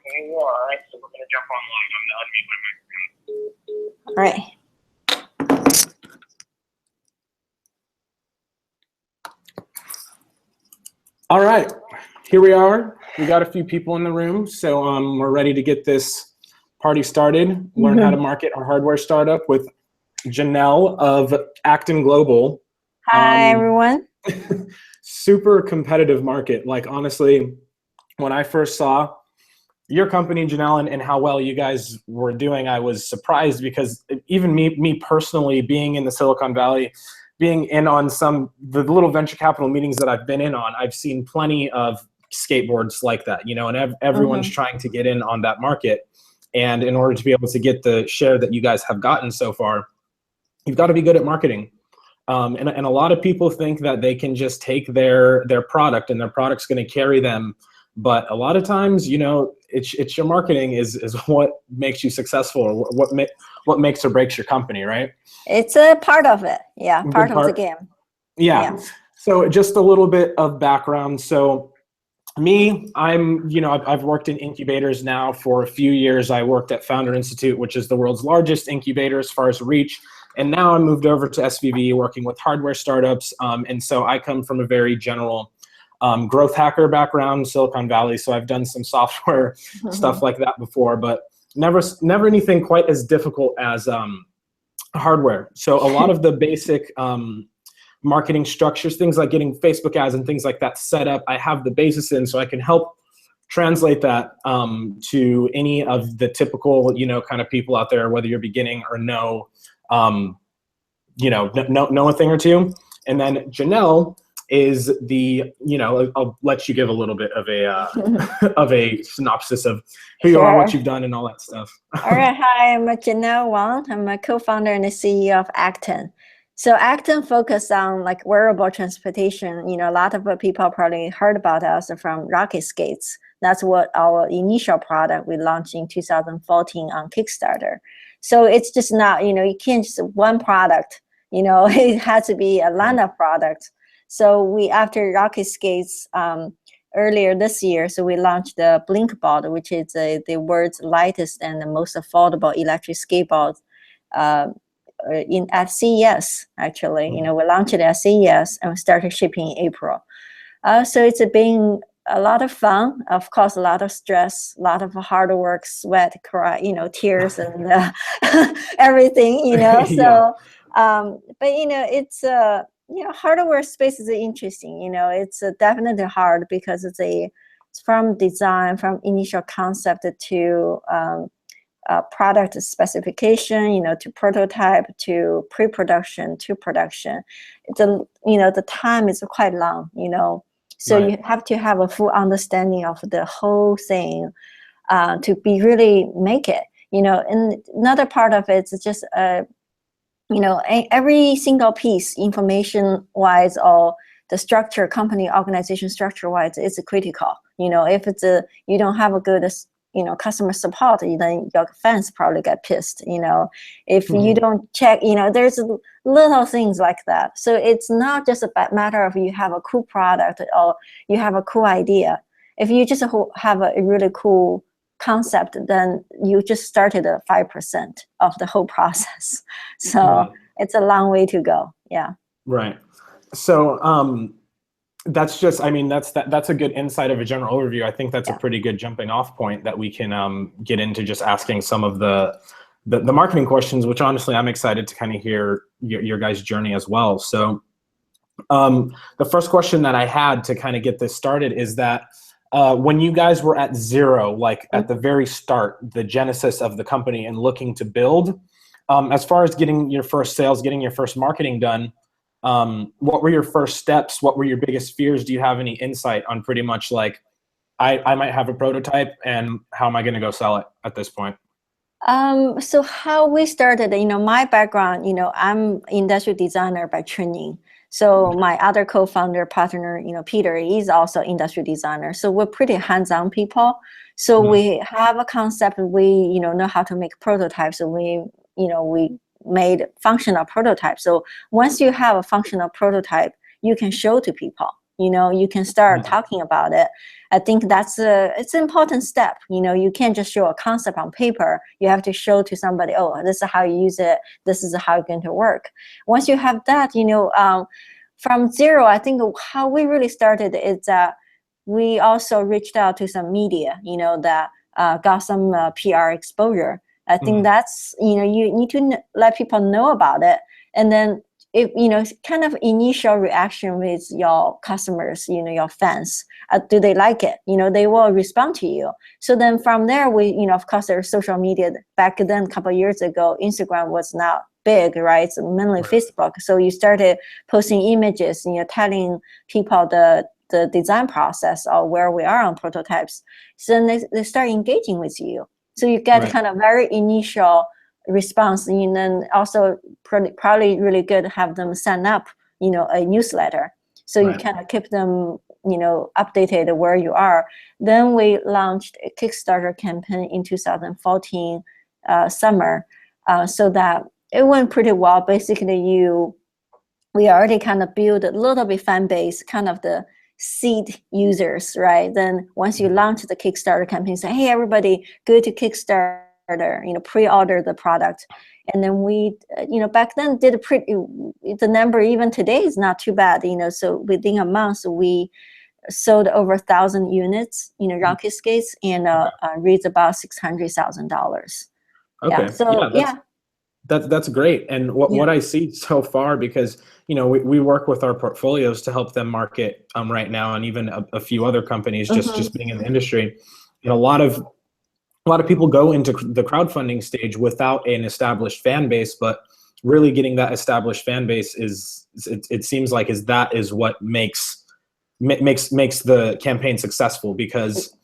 All right, so we're gonna jump on live. I'm gonna unmute my microphone. All right. All right, here we are. We got a few people in the room, so we're ready to get this party started. Learn how to market our hardware startup with Janelle of Acton Global. Hi, everyone. Super competitive market. Like, honestly, when I first saw your company, Janelle, and how well you guys were doing, I was surprised because even me personally, being in the Silicon Valley, being in on the little venture capital meetings that I've been in on, I've seen plenty of skateboards like that, you know, and everyone's trying to get in on that market. And in order to be able to get the share that you guys have gotten so far, you've got to be good at marketing. And a lot of people think that they can just take their product and their product's going to carry them. But a lot of times, you know, it's your marketing is what makes you successful, or what makes or breaks your company, right? It's a part of it. Yeah, part of the game. Yeah. So just a little bit of background. So me, I've worked in incubators now for a few years. I worked at Founder Institute, which is the world's largest incubator as far as reach. And now I moved over to SVB, working with hardware startups. And so I come from a very general growth hacker background, Silicon Valley. So I've done some software stuff like that before, but never anything quite as difficult as hardware. So a lot of the basic marketing structures, things like getting Facebook ads and things like that set up, I have the basis in, so I can help translate that to any of the typical, you know, kind of people out there, whether you're beginning or know a thing or two. And then Janelle is I'll let you give a little bit of a of a synopsis of who you are, what you've done, and all that stuff. All right, hi, I'm Janelle Wang. I'm a co-founder and the CEO of Acton. So Acton focused on like wearable transportation. You know, a lot of people probably heard about us from Rocket Skates. That's what our initial product we launched in 2014 on Kickstarter. So it's just not, you know, you can't just one product, you know, it has to be a line of products. So after Rocket Skates earlier this year, so we launched the Blinkball, which is the world's lightest and the most affordable electric skateboard at CES, actually. You know, we launched it at CES and we started shipping in April. So it's been a lot of fun, of course, a lot of stress, a lot of hard work, sweat, cry, you know, tears and everything, you know. So, but, you know, it's you know, hardware space is interesting. You know, it's definitely hard because it's from design, from initial concept to product specification, you know, to prototype, to pre-production, to production. The time is quite long, you know. So you have to have a full understanding of the whole thing to really make it, you know. And another part of it is just you know, every single piece, information-wise or the structure, company organization structure-wise, is critical. You know, if you don't have a good, you know, customer support, then your fans probably get pissed. You know, if you don't check, you know, there's little things like that. So it's not just a matter of you have a cool product or you have a cool idea. If you just have a really cool concept, then you just started at 5% of the whole process. So it's a long way to go. Yeah. Right. So that's just, I mean, that's a good insight of a general overview. I think that's a pretty good jumping off point that we can get into just asking some of the marketing questions, which honestly I'm excited to kind of hear your guys' journey as well. So the first question that I had to kind of get this started is that when you guys were at zero, like at the very start, the genesis of the company and looking to build, as far as getting your first sales, getting your first marketing done, what were your first steps? What were your biggest fears? Do you have any insight on pretty much like, I might have a prototype and how am I going to go sell it at this point? So how we started, you know, my background, you know, I'm industrial designer by training. So my other co-founder partner, you know, Peter, is also industrial designer. So we're pretty hands-on people. So we have a concept, we, you know how to make prototypes. So we made functional prototypes. So once you have a functional prototype, you can show to people. you can start talking about it. I think it's an important step. You can't just show a concept on paper. You have to show to somebody, oh, this is how you use it. This is how it's going to work. Once you have that, from zero, I think how we really started is that we also reached out to some media, that got some PR exposure. I think that's, you need to let people know about it. And then if, kind of initial reaction with your customers, your fans, do they like it? They will respond to you. So then from there, we, of course, there's social media. Back then, a couple of years ago, Instagram was not big, right? It's mainly Facebook. So you started posting images, telling people the design process or where we are on prototypes. So then they start engaging with you. So you get kind of very initial response, and then also probably really good to have them sign up, a newsletter. So you kind of keep them, updated where you are. Then we launched a Kickstarter campaign in 2014 summer, so that it went pretty well. Basically, we already kind of built a little bit fan base, kind of the seed users, right? Then once you launch the Kickstarter campaign, say, hey, everybody, go to Kickstarter, pre-order the product. And then we, back then did the number even today is not too bad, so within a month, we sold over 1,000 units, Rocket Skates, and raised about $600,000. Okay. Yeah, so That's great. And what I see so far, because we work with our portfolios to help them market right now, and even a few other companies just being in the industry. A lot of people go into the crowdfunding stage without an established fan base, but really getting that established fan base it seems like that is what makes the campaign successful, because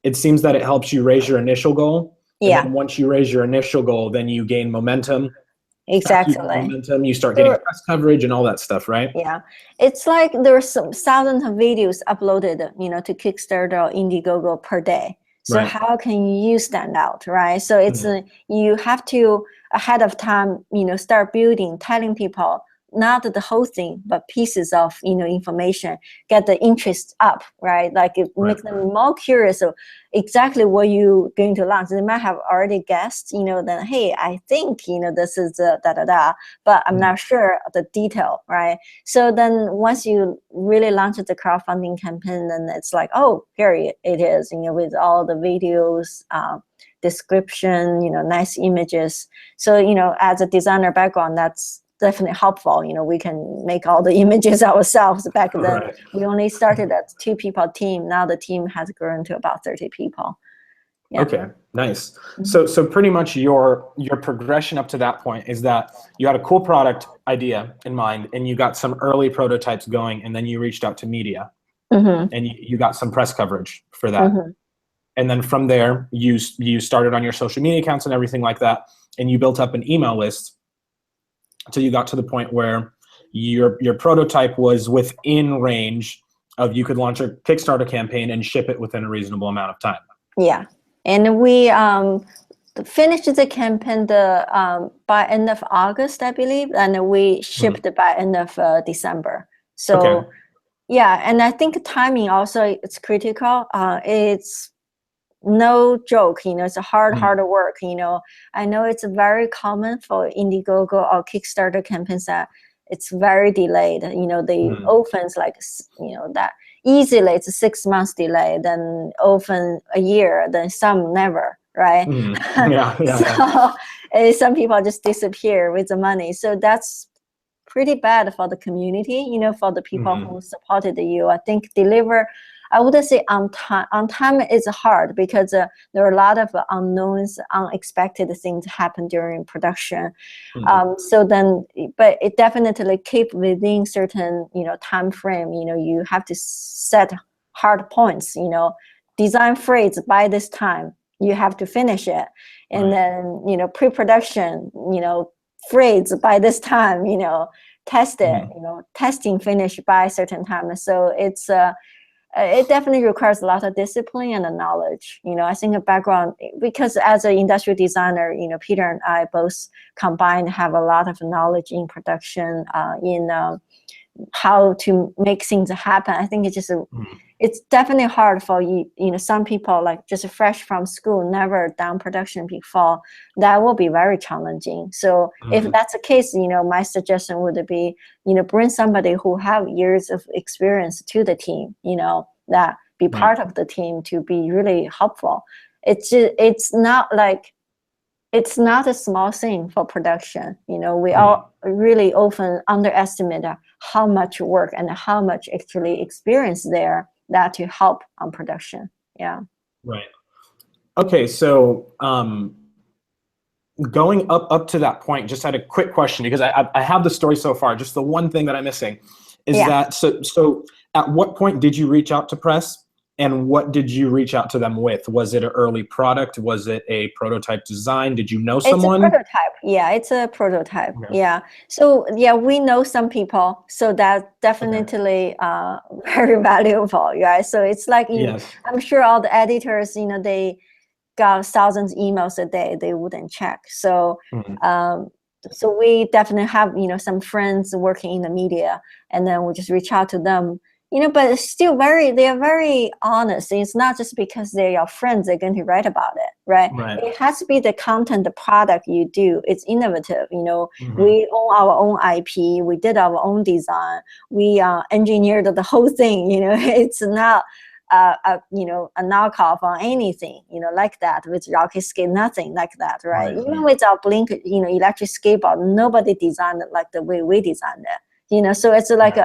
it seems that it helps you raise your initial goal. Yeah. And then once you raise your initial goal, then you gain momentum. Exactly. You start getting press coverage and all that stuff, right? Yeah. It's like there's some thousands of videos uploaded, to Kickstarter or Indiegogo per day. So how can you stand out, right? So it's you have to ahead of time, start building, telling people not the whole thing, but pieces of information, get the interest up, right? Like it makes them more curious of exactly what you're going to launch. They might have already guessed, then hey, I think this is but I'm not sure the detail, right? So then once you really launch the crowdfunding campaign, then it's like, oh, here it is, with all the videos, description, nice images. So as a designer background, that's definitely helpful. We can make all the images ourselves. Back then, we only started at 2-people team. Now the team has grown to about 30 people. Yeah. Okay, nice. So pretty much your progression up to that point is that you had a cool product idea in mind, and you got some early prototypes going, and then you reached out to media, and you got some press coverage for that. And then from there, you started on your social media accounts and everything like that, and you built up an email list until you got to the point where your prototype was within range of you could launch a Kickstarter campaign and ship it within a reasonable amount of time. Yeah, and we finished the campaign by end of August, I believe, and we shipped it by end of December. So yeah, and I think timing also it's critical. It's no joke, it's a hard work. I know it's very common for Indiegogo or Kickstarter campaigns that it's very delayed. They often like, that easily it's a 6 months delay, then often a year, then some never, right? So some people just disappear with the money. So that's pretty bad for the community, for the people who supported you. I think I wouldn't say on time. On time is hard because there are a lot of unknowns, unexpected things happen during production. So then, but it definitely keep within certain, time frame. You have to set hard points. Design phrase by this time, you have to finish it, and then pre-production, phrase by this time, test it, testing finish by a certain time. So it's it definitely requires a lot of discipline and knowledge. I think a background, because as an industrial designer, Peter and I both combined have a lot of knowledge in production, in how to make things happen. I think it's just it's definitely hard for some people like just fresh from school, never done production before. That will be very challenging. So if that's the case, my suggestion would be, bring somebody who have years of experience to the team, that be part of the team to be really helpful. It's not a small thing for production. We all really often underestimate how much work and how much actually experience there that to help on production. Yeah. Right. Okay. So going up to that point, just had a quick question because I have the story so far. Just the one thing that I'm missing is that, so at what point did you reach out to press? And what did you reach out to them with? Was it an early product? Was it a prototype design? Did you know someone? It's a prototype. Yeah, it's a prototype. Okay. Yeah. So yeah, we know some people. So that's definitely very valuable, right? So it's like, I'm sure all the editors, they got thousands of emails a day. They wouldn't check. So so we definitely have, some friends working in the media, and then we just reach out to them. But it's still they are very honest. It's not just because they're your friends, they're going to write about it, right? It has to be the content, the product you do. It's innovative. We own our own IP. We did our own design. We engineered the whole thing. It's not a knockoff on anything, like that with Rocketscape, nothing like that, right? Even with our Blink, electric skateboard, nobody designed it like the way we designed it. So it's like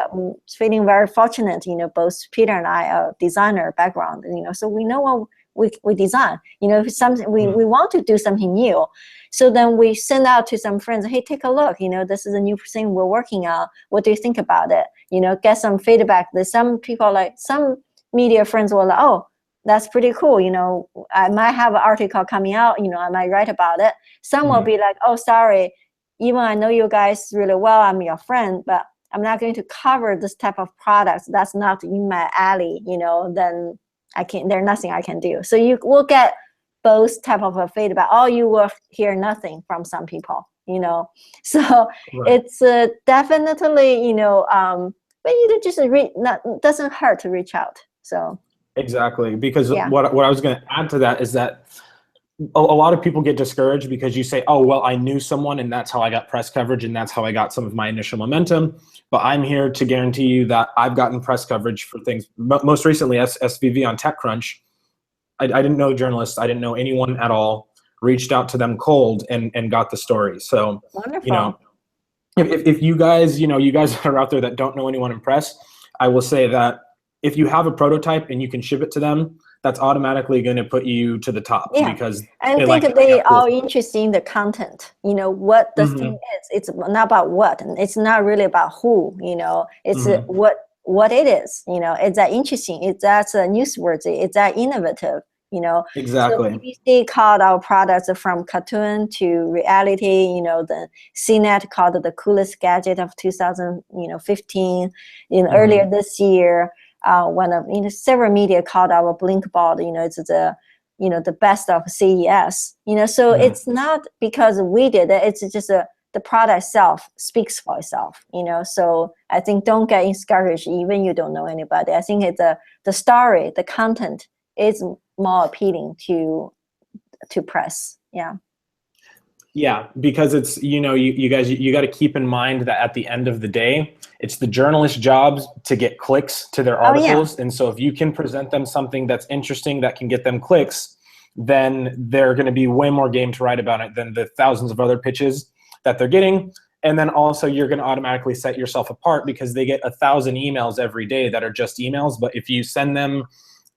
feeling very fortunate, both Peter and I are designer background, so we know what we design, something we want to do something new. So then we send out to some friends, hey, take a look, this is a new thing we're working on. What do you think about it? Get some feedback. There's some people, like some media friends were like, oh, that's pretty cool. I might have an article coming out, I might write about it. Some will be like, oh, sorry, even I know you guys really well, I'm your friend, but I'm not going to cover this type of products. That's not in my alley, then there's nothing I can do. So you will get both type of a feedback, or you will hear nothing from some people, So it's definitely, but just doesn't hurt to reach out. So exactly, because what I was going to add to that is that a lot of people get discouraged because you say, oh, well, I knew someone and that's how I got press coverage and that's how I got some of my initial momentum. But I'm here to guarantee you that I've gotten press coverage for things. Most recently, SVV on TechCrunch. I didn't know journalists. I didn't know anyone at all. Reached out to them cold and got the story. So, wonderful. If you guys, you guys that are out there that don't know anyone in press, I will say that if you have a prototype and you can ship it to them, that's automatically going to put you to the top because I think they are interested in the content. What the thing is. It's not about what. It's not really about who. It's what it is. It's that interesting. That's newsworthy. It's that innovative. Exactly. So BBC called our products from cartoon to reality. The CNET called it the coolest gadget of 2015. Earlier this year. One of several media called our Blink board, it's the best of CES. So it's not because we did it. It's just the product itself speaks for itself. So I think don't get discouraged even you don't know anybody. I think it's the story, the content is more appealing to press. Yeah. Yeah, because it's, you guys, you got to keep in mind that at the end of the day, it's the journalist's jobs to get clicks to their articles. And so if you can present them something that's interesting that can get them clicks, then they're going to be way more game to write about it than the thousands of other pitches that they're getting. And then also you're going to automatically set yourself apart because they get 1,000 emails every day that are just emails. But if you send them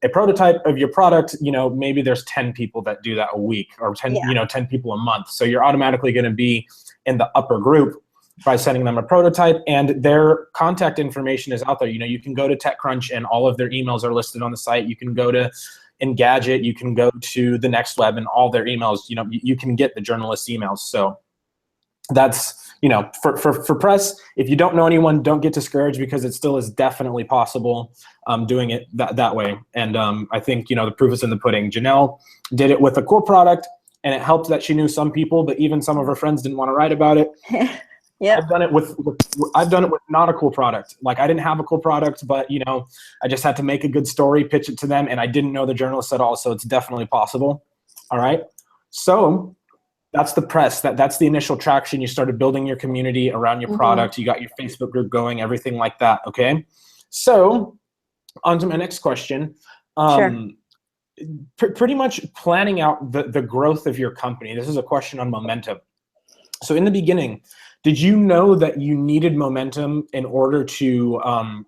a prototype of your product, maybe there's 10 people that do that a week or 10 people a month. So you're automatically going to be in the upper group by sending them a prototype, and their contact information is out there. You can go to TechCrunch and all of their emails are listed on the site. You can go to Engadget, you can go to the Next Web and all their emails, you can get the journalist emails. So that's, for press, if you don't know anyone, don't get discouraged because it still is definitely possible doing it that way. And I think, the proof is in the pudding. Janelle did it with a cool product and it helped that she knew some people, but even some of her friends didn't want to write about it. Yeah. I've done it with not a cool product. Like I didn't have a cool product, but you know, I just had to make a good story, pitch it to them, and I didn't know the journalists at all. So it's definitely possible. All right. So that's the press. That's the initial traction. You started building your community around your product. You got your Facebook group going, everything like that. Okay. So on to my next question. Sure. Pretty much planning out the growth of your company. This is a question on momentum. So in the beginning, did you know that you needed momentum in order to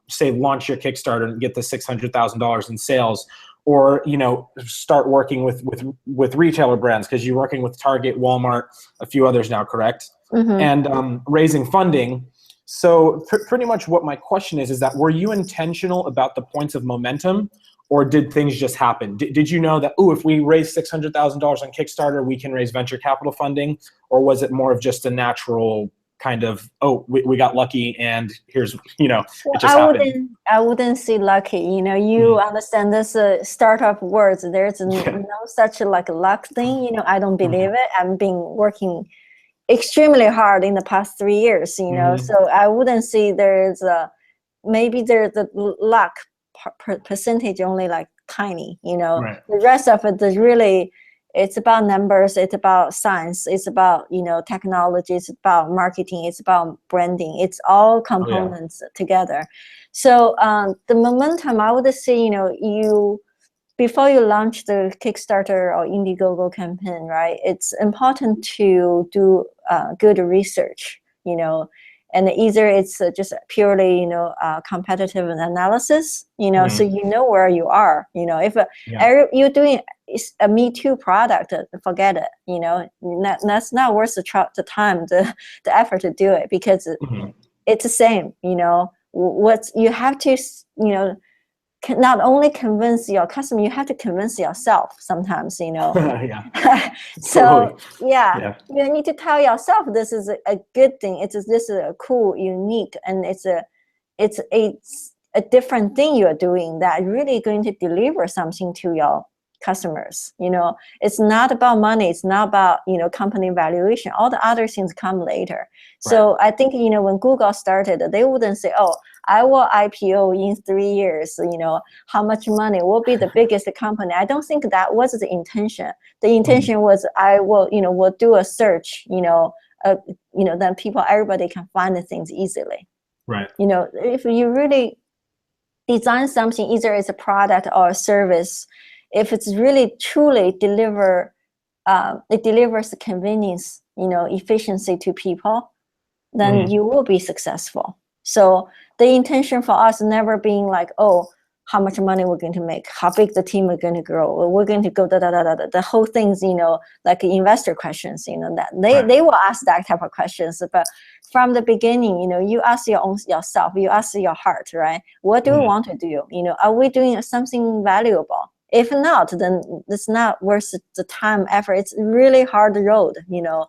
say launch your Kickstarter and get the $600,000 in sales, or you know start working with retailer brands because you're working with Target, Walmart, a few others now, correct? And raising funding. So pretty much what my question is that were you intentional about the points of momentum, or did things just happen? Did you know that, oh, if we raise $600,000 on Kickstarter, we can raise venture capital funding? Or was it more of just a natural kind of, oh, we got lucky and here's, you know, it just happened? I wouldn't say lucky. You know, you understand this startup words. There's no such like luck thing. You know, I don't believe it. I've been working extremely hard in the past 3 years, you know, so I wouldn't say maybe there's a luck percentage only like tiny, you know. The rest of it is really, it's about numbers, it's about science, it's about, you know, technology, it's about marketing, it's about branding, it's all components together. So the momentum, I would say, you know, before you launch the Kickstarter or Indiegogo campaign, right, it's important to do good research, you know, and either it's just purely, you know, competitive analysis, you know, so you know where you are, you know, if you're doing a Me Too product, forget it, you know, that's not worth the time, the effort to do it, because it's the same, you know, what you have to, you know, not only convince your customer, you have to convince yourself sometimes, you know. So you need to tell yourself this is a good thing. This is a cool, unique, and it's a different thing you're doing that really going to deliver something to your customers. You know, it's not about money. It's not about, you know, company valuation. All the other things come later. So I think, you know, when Google started, they wouldn't say, oh, I will IPO in 3 years, you know, how much money will be the biggest company. I don't think that was the intention. The intention was I will, you know, will do a search, you know, then everybody can find the things easily. You know, if you really design something, either it's a product or a service, if it's really truly it delivers the convenience, you know, efficiency to people, then you will be successful. So the intention for us never being like, oh, how much money we're going to make, how big the team are going to grow, we're going to go the whole things, you know, like investor questions, you know, that they will ask that type of questions. But from the beginning, you know, you ask yourself, you ask your heart, right? What do we want to do? You know, are we doing something valuable? If not, then it's not worth the time, effort. It's a really hard road, you know,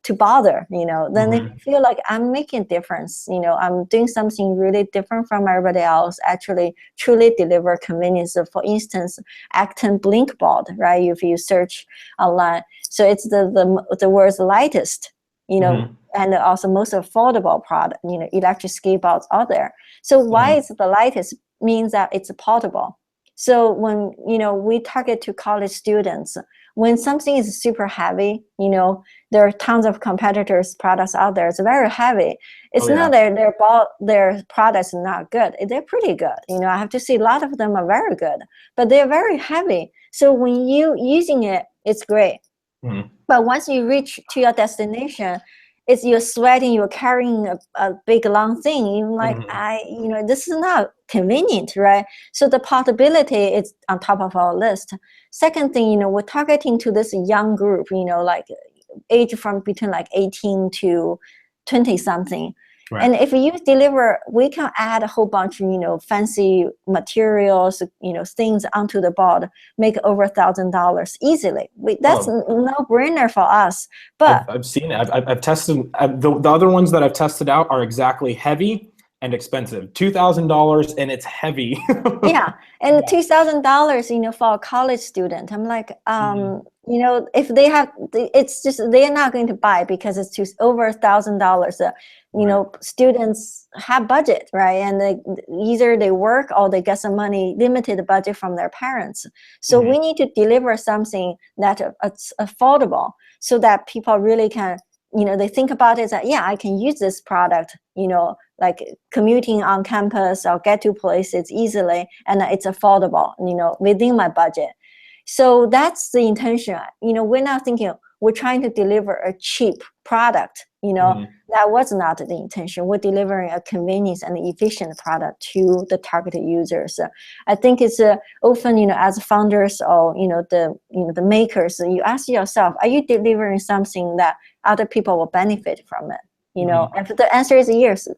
to bother, you know. Then if you feel like I'm making a difference, you know, I'm doing something really different from everybody else, actually truly deliver convenience. So for instance, Acton Blinkboard, right? If you search online, so it's the world's lightest, you know, and also most affordable product, you know, electric skateboards out there. So why is the lightest? Means that it's portable. So when, you know, we target to college students, when something is super heavy, you know, there are tons of competitors' products out there. It's very heavy. It's not that their products are not good. They're pretty good. You know, I have to say a lot of them are very good, but they're very heavy. So when you using it, it's great. But once you reach to your destination, it's you're sweating, you're carrying a big long thing. You're like, you know, this is not convenient, right? So the portability is on top of our list. Second thing, you know, we're targeting to this young group, you know, like age from between like 18 to 20 something. And if you deliver, we can add a whole bunch of, you know, fancy materials, you know, things onto the board, make over $1,000 easily. That's no brainer for us. But I've seen it. I've tested the other ones that I've tested out are exactly heavy and expensive. $2,000 and it's heavy. Yeah, and $2,000, for a college student, I'm like, if they have, it's just they're not going to buy because it's over $1,000. Students have budget, right? And either they work or they get some money, limited budget from their parents. So we need to deliver something that it's affordable, so that people really can, they think about it that, yeah, I can use this product, like commuting on campus or get to places easily, and it's affordable, within my budget. So that's the intention. We're not thinking we're trying to deliver a cheap product, that was not the intention. We're delivering a convenience and efficient product to the targeted users. I think it's often, as founders or, the makers, you ask yourself, are you delivering something that other people will benefit from it? If the answer is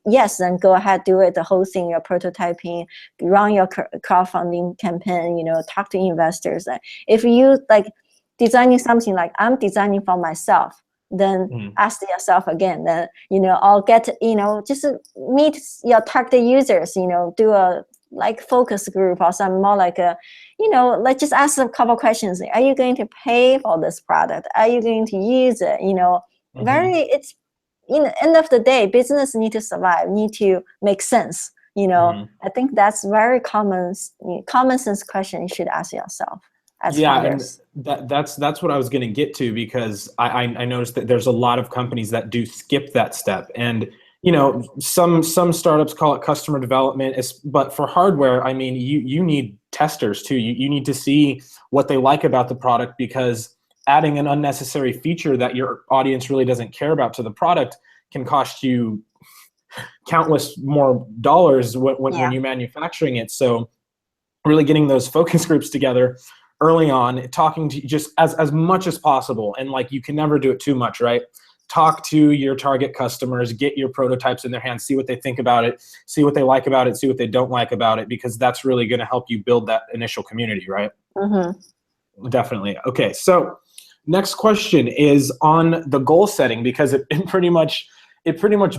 yes, then go ahead, do it, the whole thing, your prototyping, run your crowdfunding campaign, talk to investors. If you designing something like I'm designing for myself, then ask yourself again, then, I'll get, just meet your target users, do a focus group or something more like a, just ask a couple questions. Are you going to pay for this product? Are you going to use it? It's, end of the day, business need to survive, need to make sense. I think that's very common sense question you should ask yourself as founders. And that's what I was going to get to, because I noticed that there's a lot of companies that do skip that step. And some startups call it customer development, but for hardware, I mean, you need testers too. You need to see what they like about the product, because adding an unnecessary feature that your audience really doesn't care about to the product can cost you countless more dollars when you're manufacturing it. So really getting those focus groups together early on, talking to just as much as possible. And you can never do it too much, right? Talk to your target customers, get your prototypes in their hands, see what they think about it, see what they like about it, see what they don't like about it, because that's really going to help you build that initial community, right? Definitely. Okay, so next question is on the goal setting, because it pretty much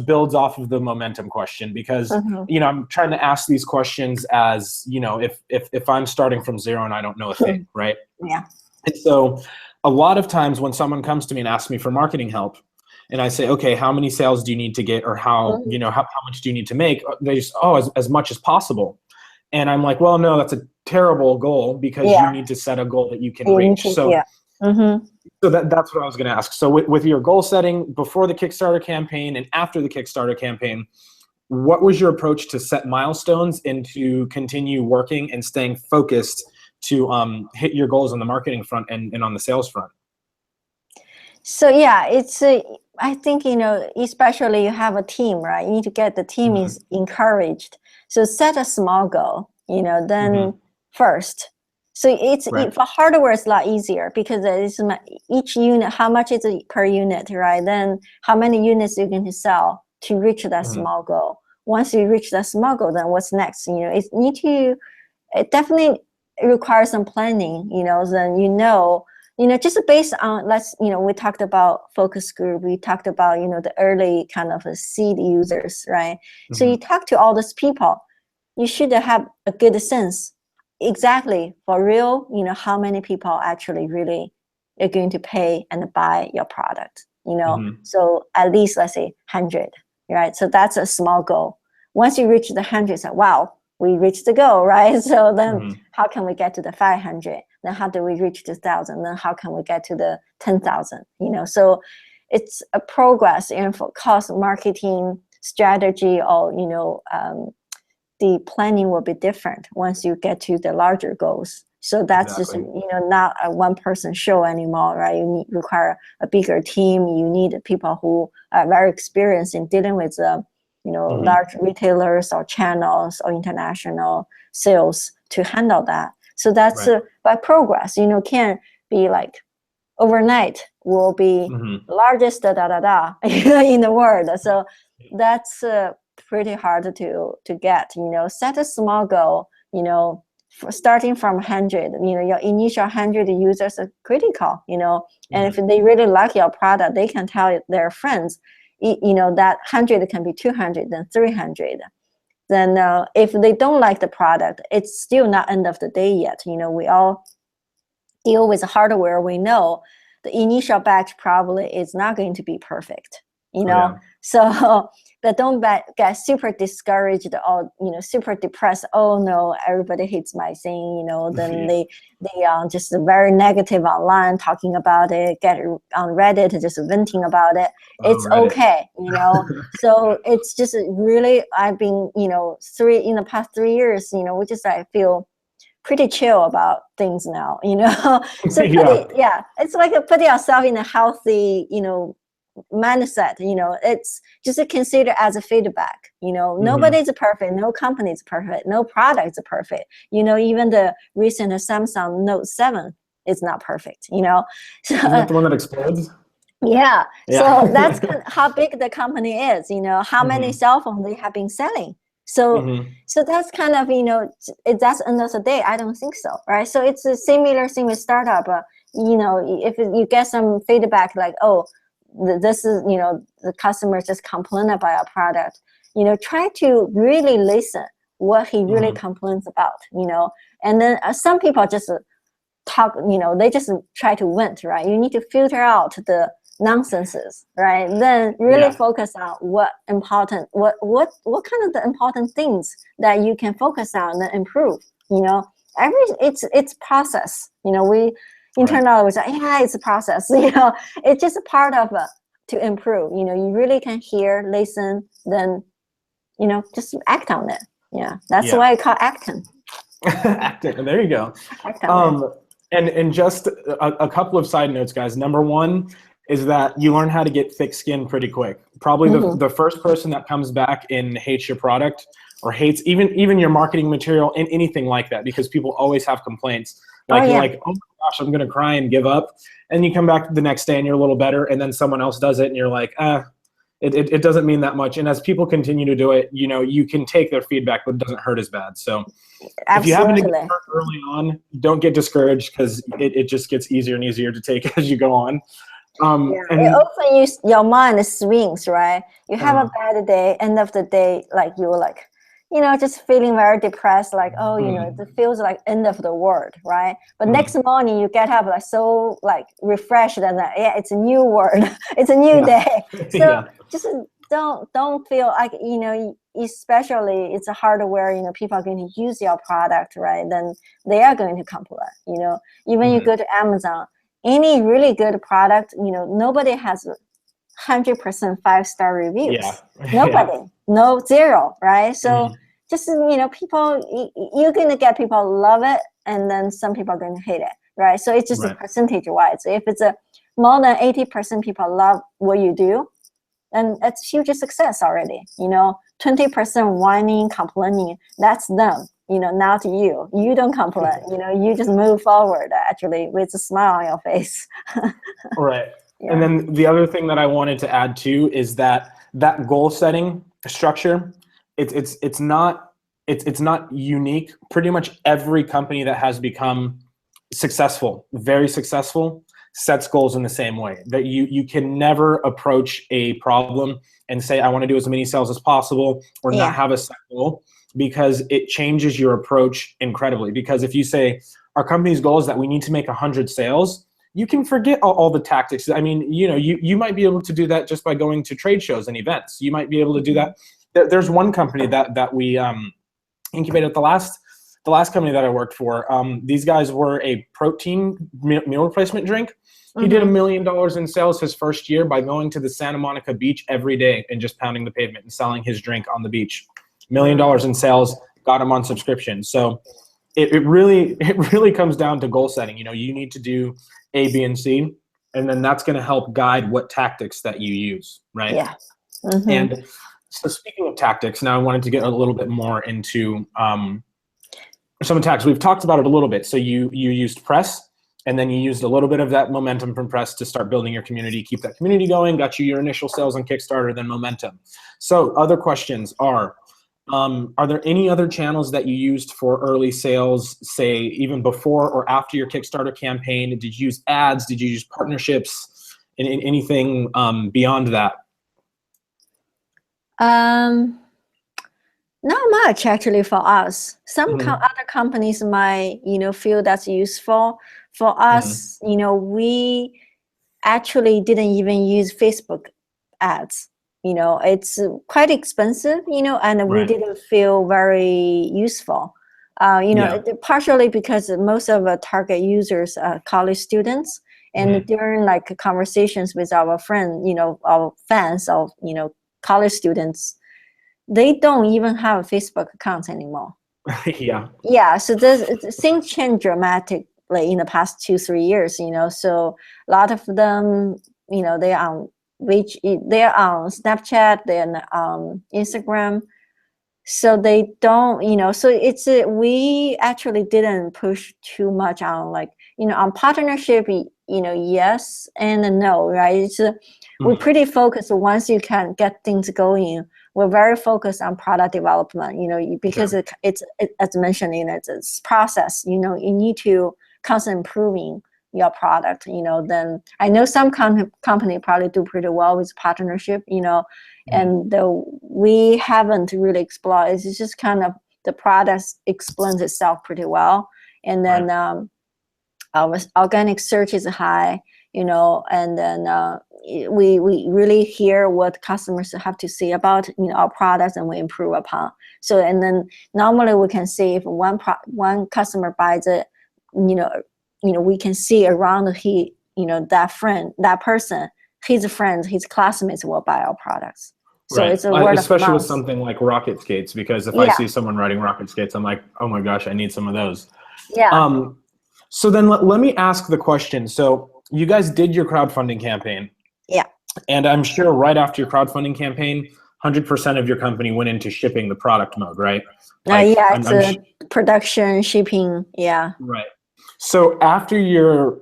builds off of the momentum question, because I'm trying to ask these questions as if I'm starting from zero and I don't know a thing, right? Yeah. And so a lot of times when someone comes to me and asks me for marketing help, and I say, okay, how many sales do you need to get, or how much do you need to make? They just, as much as possible. And I'm like, well, no, that's a terrible goal, because you need to set a goal that you can reach. So that's what I was going to ask. So with your goal setting before the Kickstarter campaign and after the Kickstarter campaign, what was your approach to set milestones and to continue working and staying focused to hit your goals on the marketing front and on the sales front? So it's I think, especially you have a team, right? You need to get the team is encouraged. So set a small goal, then first. So it's for hardware, it's a lot easier, because it's each unit, how much is it per unit, right? Then how many units you're going to sell to reach that small goal. Once you reach that small goal, then what's next? It definitely requires some planning, then just based on, we talked about focus group, we talked about, the early kind of seed users, right? So you talk to all these people, you should have a good sense exactly for real, how many people actually really are going to pay and buy your product, So at least, let's say 100, right? So that's a small goal. Once you reach the 100, it's like, wow, we reached the goal, right? So then how can we get to the 500? Then how do we reach the 1,000? Then how can we get to the 10,000? So it's a progress in for cost marketing strategy, or, the planning will be different once you get to the larger goals. So that's just, not a one person show anymore, right? You require a bigger team. You need people who are very experienced in dealing with, large retailers or channels or international sales to handle that. So that's by progress, can't be like overnight will be largest in the world. So that's pretty hard to get, set a small goal, starting from 100, your initial 100 users are critical, and if they really like your product, they can tell their friends, that 100 can be 200, then 300. then if they don't like the product, it's still not end of the day yet. You know, we all deal with hardware. We know the initial batch probably is not going to be perfect, you know. So but don't get super discouraged or, you know, super depressed. Oh no, everybody hates my thing, you know. Then they just very negative online, talking about it, get on Reddit just venting about it. It's okay, you know. So it's just really, I've been, you know, in the past 3 years, you know, we just, I feel pretty chill about things now, you know. So it's like putting yourself in a healthy, you know, mindset. You know, it's just consider as a feedback. You know, nobody's perfect, no company is perfect, no product is perfect. You know, even the recent Samsung Note 7 is not perfect, you know. So, isn't that the one that explodes? Yeah. So that's how big the company is, you know, how many cell phones they have been selling. So so that's kind of, you know, that's end of the day, I don't think so, right? So it's a similar thing with startup. You know, if you get some feedback like, oh, this is, you know, the customers just complain about our product, you know, try to really listen what he really complains about, you know. And then some people just talk, you know, they just try to vent, right? You need to filter out the nonsenses, right? Then really focus on what important, what kind of the important things that you can focus on and improve, you know. It's process, you know. We internally we say, yeah, it's a process, you know. It's just a part of to improve, you know. You really can hear, listen, then, you know, just act on it. Yeah, that's why I call acting. Acting, there you go. And just a couple of side notes, guys. Number one is that you learn how to get thick skin pretty quick. Probably the first person that comes back and hates your product or hates even your marketing material and anything like that, because people always have complaints. Like you're like, oh my gosh, I'm gonna cry and give up. And you come back the next day and you're a little better, and then someone else does it and you're like, it doesn't mean that much. And as people continue to do it, you know, you can take their feedback, but it doesn't hurt as bad. So if you happen to get hurt early on, don't get discouraged, because it just gets easier and easier to take as you go on. And often your mind swings, right? You have a bad day, end of the day, like you're like, you know, just feeling very depressed, like, oh, you know, it feels like end of the world, right? But next morning you get up like so like refreshed and it's a new world, it's a new day. So just don't feel like, you know, especially it's a hardware, you know, people are going to use your product, right? Then they are going to complain, you know. Even you go to Amazon, any really good product, you know, nobody has 100% 5-star reviews. Nobody, no, zero, right? So just, you know, people, you're going to get people love it, and then some people are going to hate it, right? So it's just a percentage wise. So if it's a more than 80% people love what you do, then it's huge success already. You know, 20% whining, complaining, that's them, you know, not you. You don't complain, you know, you just move forward actually with a smile on your face. And then the other thing that I wanted to add too is that goal setting structure, it's not unique. Pretty much every company that has become successful, very successful, sets goals in the same way. That you can never approach a problem and say, I want to do as many sales as possible, or not have a set goal, because it changes your approach incredibly. Because if you say, our company's goal is that we need to make 100 sales, you can forget all the tactics. I mean, you know, you might be able to do that just by going to trade shows and events. You might be able to do that. There's one company that we incubated, the last company that I worked for. These guys were a protein meal replacement drink. He did $1 million in sales his first year by going to the Santa Monica beach every day and just pounding the pavement and selling his drink on the beach. $1 million in sales, got him on subscription. So it really comes down to goal setting. You know, you need to do A, B, and C, and then that's going to help guide what tactics that you use, right? And so speaking of tactics, now I wanted to get a little bit more into some tactics. We've talked about it a little bit. So you used press, and then you used a little bit of that momentum from press to start building your community, keep that community going, got you your initial sales on Kickstarter, then momentum. So other questions are there any other channels that you used for early sales, say even before or after your Kickstarter campaign? Did you use ads? Did you use partnerships? And anything beyond that? Not much actually for us. Some Mhm. other companies might, feel that's useful. For Mhm. us, we actually didn't even use Facebook ads. It's quite expensive, and we Right. didn't feel very useful. Yeah. Partially because most of our target users are college students, and Mhm. during like conversations with our friends, our fans of, college students, they don't even have a Facebook account anymore. Yeah. Yeah, so things change dramatically in the past 2 3 years. So a lot of them, they're on they're on Snapchat, they're on Instagram, so they don't, so we actually didn't push too much on, like, on partnership, yes and no, right? We're Mhm. pretty focused. Once you can get things going, we're very focused on product development, because Okay. as mentioned, it's process, you need to constantly improving your product. Then I know some company probably do pretty well with partnership, Mhm. and though we haven't really explored, it's just kind of the product explains itself pretty well. And Right. then our organic search is high, and then we really hear what customers have to say about, our products, and we improve upon. So, and then normally we can see if one customer buys it, you know we can see around that person, his friends, his classmates will buy our products. So Right. it's a word of Especially with mouth. something like rocket skates, because if I Yeah, see someone riding rocket skates, I'm like, oh my gosh, I need some of those. yeah, Um, so then let me ask the question. So you guys did your crowdfunding campaign, yeah. and I'm sure right after your crowdfunding campaign, 100% of your company went into shipping the product mode, right? Like Yeah, I'm, it's I'm a production, shipping. Yeah. right. So after your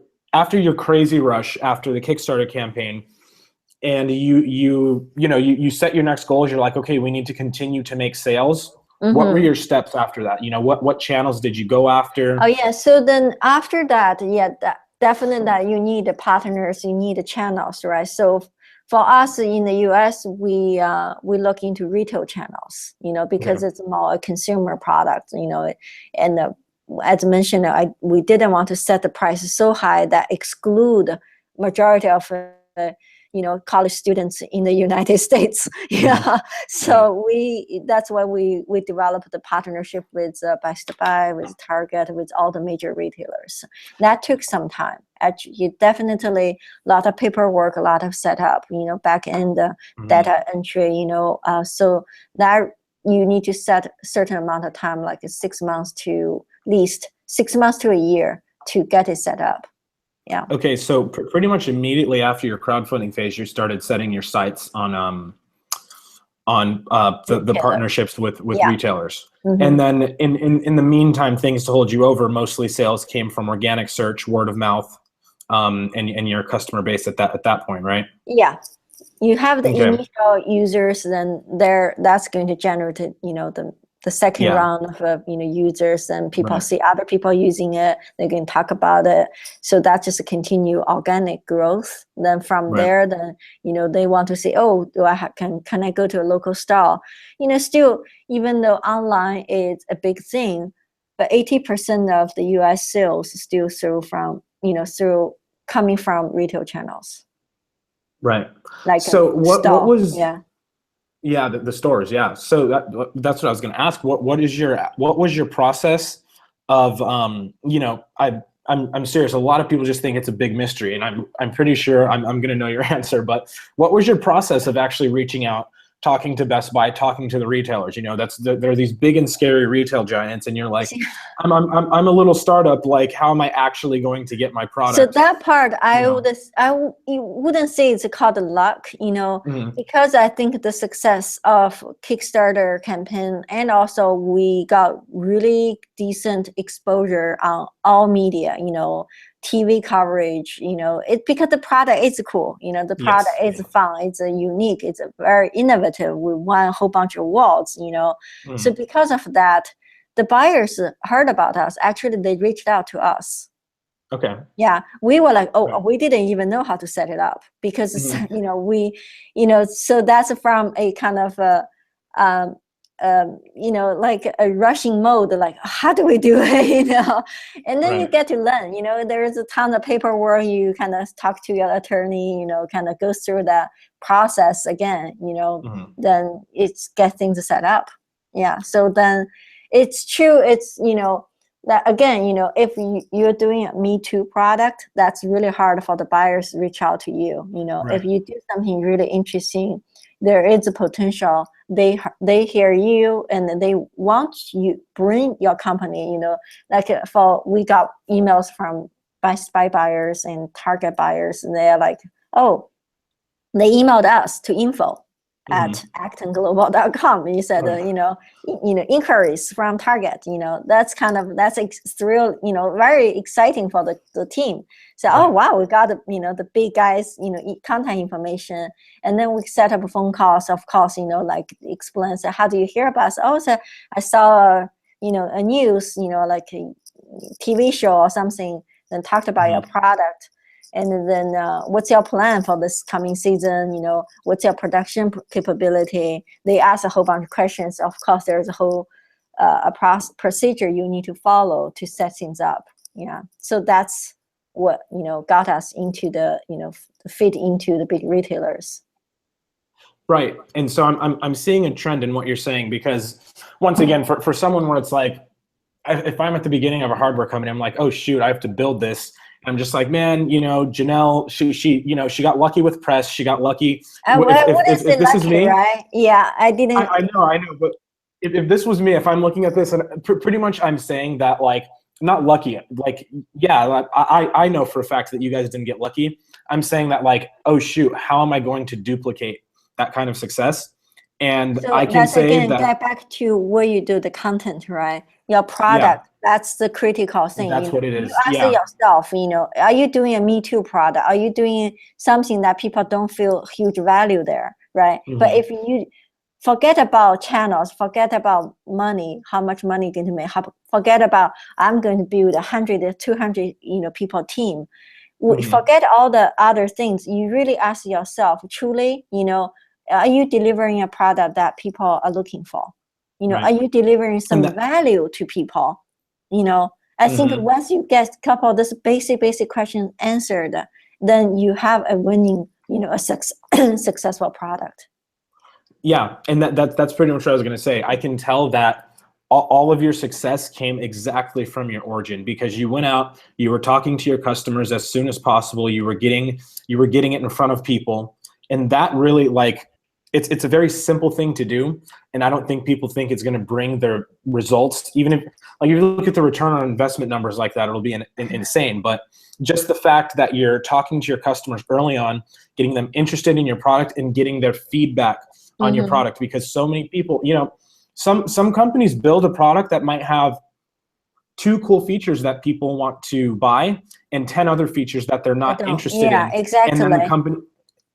crazy rush after the Kickstarter campaign, and you set your next goals, you're like, okay, we need to continue to make sales. What were Mm-hmm. your steps after that? What channels did you go Oh after? yeah. So then after that, yeah, definitely that you need the partners, you need the channels, right? So for us in the US, we look into retail channels, because Okay. it's more a consumer product, and as mentioned, we didn't want to set the price so high that exclude majority of college students in the United States. Mhm. Yeah, Yeah. so that's why we developed the partnership with Best Buy, with Target, with all the major retailers. That took some time. Actually, definitely a lot of paperwork, a lot of setup, back end Mhm. data entry, so that you need to set a certain amount of time, like 6 months to at least 6 months to a year to get it set up. Yeah. Okay, so pretty much immediately after your crowdfunding phase, you started setting your sights on the Retailers. partnerships with Yeah. retailers. Mm-hmm. And then in the meantime, things to hold you over, mostly sales came from organic search, word of mouth, and your customer base at that point, right? Yeah, you have the Okay. initial users, then that's going to generate, the second Yeah. round of users, and people Right. see other people using it, they can talk about it. So that just continue organic growth. Then from Right. there, then they want to say, oh, do can I go to a local store? Still, even though online is a big thing, but 80% of the US sales still through coming from retail channels, Right. like a So what store. was Yeah. yeah, the stores, yeah. So that's what I was going to ask. What was your process of I'm serious. A lot of people just think it's a big mystery, and I'm pretty sure I'm going to know your answer. But what was your process of actually reaching out, talking to Best Buy, talking to the retailers? There are these big and scary retail giants, and you're like, I'm a little startup. Like, how am I actually going to get my So product? that part, You know. you wouldn't say it's called luck, Mhm. because I think the success of Kickstarter campaign, and also we got really decent exposure on all media, TV coverage, it because the product is cool, the product Yes. is fun, it's a unique, it's a very innovative. We won a whole bunch of awards, So Mhm. because of that, the buyers heard about us. Actually, they reached out to us. Okay. Yeah, we were like, oh, Right. we didn't even know how to set it up because Mhm. so that's from a kind of um, you know, like a rushing mode, like how do we do it, you know? And then you Right. get to learn, you know, there's a ton of paperwork. You kind of talk to your attorney, you know, kind of go through that process again, you know, Mhm. then it's get things set up. Yeah. So then it's true. It's, you know, that again, you know, if you're doing a Me Too product, that's really hard for the buyers to reach out to you. You know, if Right. you do something really interesting, there is a potential they hear you and they want you bring your company, you know, like for we got emails from spy buyers and target buyers, and they're like, oh, they emailed us to info at Mhm. actonglobal.com. And you said, Right. you know, inquiries from target, you know, that's kind of, that's thrill, you know, very exciting for the team. So, oh, Right. wow, we got, you know, the big guys, you know, contact information. And then we set up phone calls, of course, you know, like explain, so how do you hear about us? Oh, so I saw, you know, a news, you know, like a TV show or something, then talked about your Mhm. product. And then what's your plan for this coming season? You know, what's your production capability? They ask a whole bunch of questions. Of course, there's a whole procedure you need to follow to set things up. Yeah, so that's what, you know, got us into the, you know, fit into the big retailers. Right. And so I'm seeing a trend in what you're saying, because once again, for someone where it's like, if I'm at the beginning of a hardware company, I'm like, oh shoot, I have to build this. And I'm just like, man, you know, Janelle, she, you know, she got lucky with press. She got lucky. What is If it this is lucky, me, right? Yeah, I didn't. I know, but if this was me, if I'm looking at this, and pretty much I'm saying that, like, not lucky, like, yeah, like, I know for a fact that you guys didn't get lucky. I'm saying that, like, oh shoot, how am I going to duplicate that kind of success? And So I can that's say again, that, get back to where you do the content, right? Your yeah, product, that's the critical thing. You that's know, what it you is. ask Yeah. yourself, you know, are you doing a Me Too product? Are you doing something that people don't feel huge value there, right? But Mhm. if you forget about channels, forget about money, how much money you're going to make, forget about I'm going to build 100, 200, you know, people team. Mhm. Forget all the other things. You really ask yourself, truly, you know, are you delivering a product that people are looking for? You know, are Right. you delivering And some value to people? You know, I think Mhm. once you get a couple of this basic questions answered, then you have a winning, you know, a successful product. Yeah, and that's pretty much what I was going to say. I can tell that all of your success came exactly from your origin, because you went out, you were talking to your customers as soon as possible, you were getting it in front of people, and that really, like, it's a very simple thing to do, and I don't think people think it's going to bring their results. Even if, like, if you look at the return on investment numbers like that, it'll be insane. But just the fact that you're talking to your customers early on, getting them interested in your product and getting their feedback on your Mm-hmm. product, because so many people, you know, some companies build a product that might have 2 cool features that people want to buy and 10 other features that they're I not don't. interested Yeah, in, and then the exactly. company,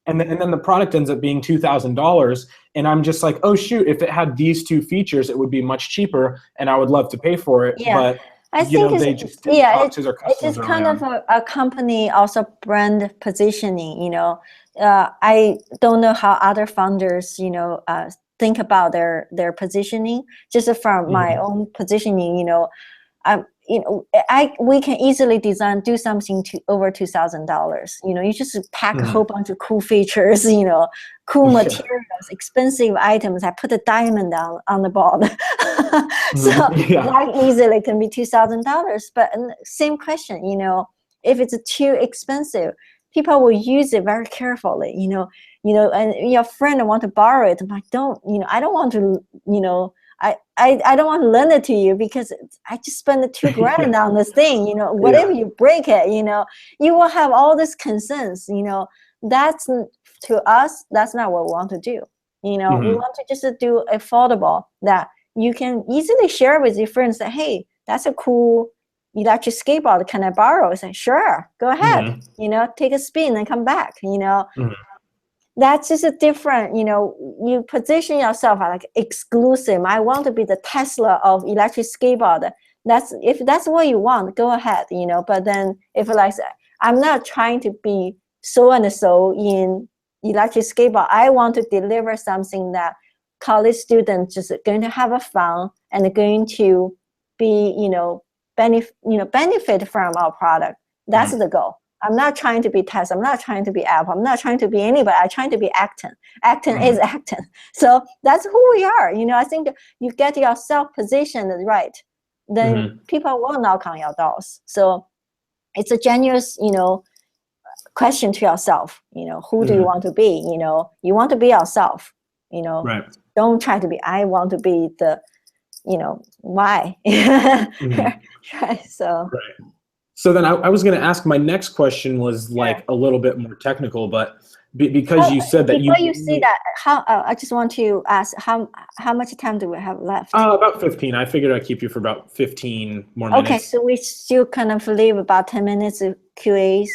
and then the product ends up being $2,000, and I'm just like, oh shoot, if it had these 2 features, it would be much cheaper, and I would love to pay for it, Yeah, but I you think know, it's, they just didn't yeah, talk to their it customers is early kind of on. a company also brand positioning. You know, I don't know how other founders, you know, think about their positioning. Just from my Mhm. own positioning, you know, you know, we can easily do something to over $2,000. You know, you just pack a whole Mhm. bunch of cool features, you know, cool Yeah. materials, expensive items. I put a diamond on the board, so Mhm. Yeah. that easily can be $2,000. But same question, you know, if it's too expensive, people will use it very carefully. You know, and your friend want to borrow it. I'm like, don't, you know, I don't want to, you know. I don't want to lend it to you because I just spent $2,000 Yeah. on this thing. You know, whatever Yeah. you break it, you know, you will have all these concerns. You know, that's to us, that's not what we want to do. You know, we Mhm. want to just do affordable that you can easily share with your friends. That hey, that's a cool electric skateboard. Can I borrow? I say sure, go ahead. Mhm. You know, take a spin and come back. You know, Mhm. that's just a different, you know, you position yourself as like exclusive. I want to be the Tesla of electric skateboard. That's, if that's what you want, go ahead, you know. But then if like, I'm not trying to be so and so in electric skateboard, I want to deliver something that college students just going to have a fun and going to be, benefit from our product. That's the goal. I'm not trying to be Tesla. I'm not trying to be Apple. I'm not trying to be anybody. I'm trying to be Acton. Acton is Acton. So that's who we are. I think you get yourself positioned right, then people will knock on your doors. So it's a genuine, question to yourself. Who do you want to be? You want to be yourself. Right. Don't try to be. I want to be the, why? Right. So. Right. So then I was going to ask, my next question was like a little bit more technical, but because you said that before you say that, I just want to ask how much time do we have left? About 15. I figured I'd keep you for about 15 more minutes. Okay, so we still kind of leave about 10 minutes of QAs.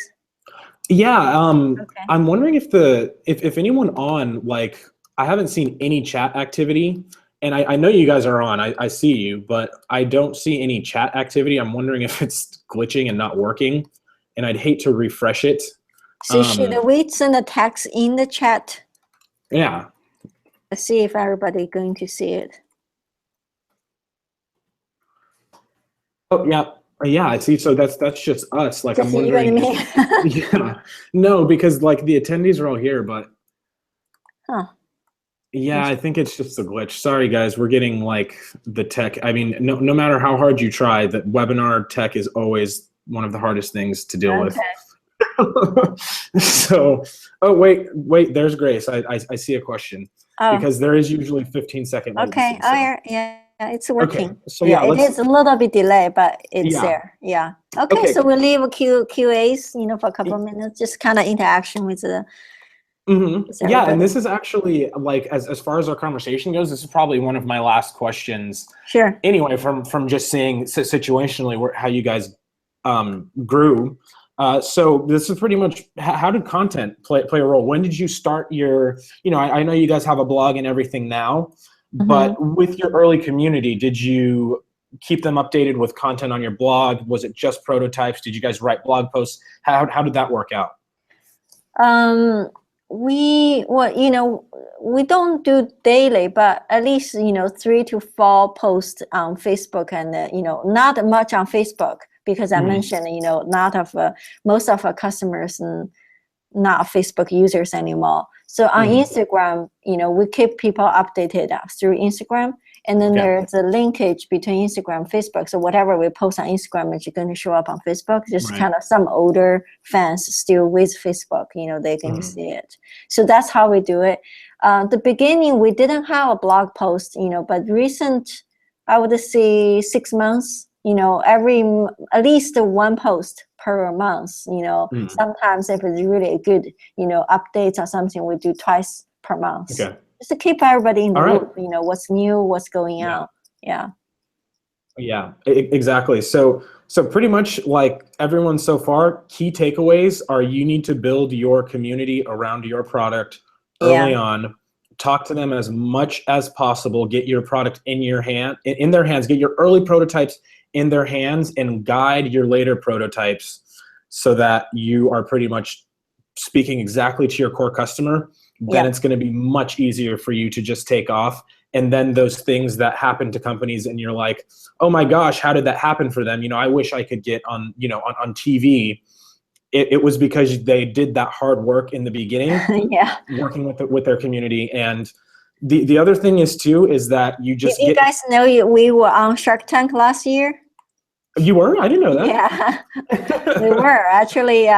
Yeah. Okay. I'm wondering if anyone on, like, I haven't seen any chat activity. And I know you guys are on, I see you, but I don't see any chat activity. I'm wondering if it's glitching and not working, and I'd hate to refresh it. So should we send a text in the chat? Yeah. Let's see if everybody's going to see it. Oh, yeah. Yeah, I see. So that's just us. Like, I'm wondering. You and me. Yeah. No, because like the attendees are all here, but. Huh. Yeah, I think it's just a glitch. Sorry, guys. We're getting like the tech. I mean, no matter how hard you try, the webinar tech is always one of the hardest things to deal with. So, oh, wait, there's Grace. I see a question. Because there is usually 15-second latency. Okay. So. Yeah, it's working. Okay. So yeah, it is a little bit delayed, but it's there. Yeah. Okay, so we'll leave QAs, for a couple of minutes, just kind of interaction with the. Yeah, and this is actually like as far as our conversation goes, this is probably one of my last questions. Sure. Anyway, from just seeing situationally how you guys grew. So this is pretty much how did content play a role? When did you start your? I know you guys have a blog and everything now, but with your early community, did you keep them updated with content on your blog? Was it just prototypes? Did you guys write blog posts? How did that work out? We don't do daily, but at least 3 to 4 posts on Facebook, and not much on Facebook because I mentioned most of our customers not Facebook users anymore. So on Instagram, we keep people updated through Instagram. And then there's a linkage between Instagram and Facebook. So whatever we post on Instagram is going to show up on Facebook. Just kind of some older fans still with Facebook, they can see it. So that's how we do it. The beginning, we didn't have a blog post, but recent, I would say 6 months, at least one post per month, Sometimes if it's really good, updates or something, we do twice per month. Okay. Just to keep everybody in the loop, what's new, what's going on. Yeah. Yeah, exactly. So pretty much like everyone so far, key takeaways are you need to build your community around your product early on. Talk to them as much as possible. Get your product in their hands. Get your early prototypes in their hands and guide your later prototypes so that you are pretty much speaking exactly to your core customer. Then it's going to be much easier for you to just take off. And then those things that happen to companies and you're like, oh my gosh, how did that happen for them? I wish I could get on, on TV. It was because they did that hard work in the beginning, working with their community. And the other thing is that you just you guys know we were on Shark Tank last year? You were? I didn't know that. Yeah, we were actually.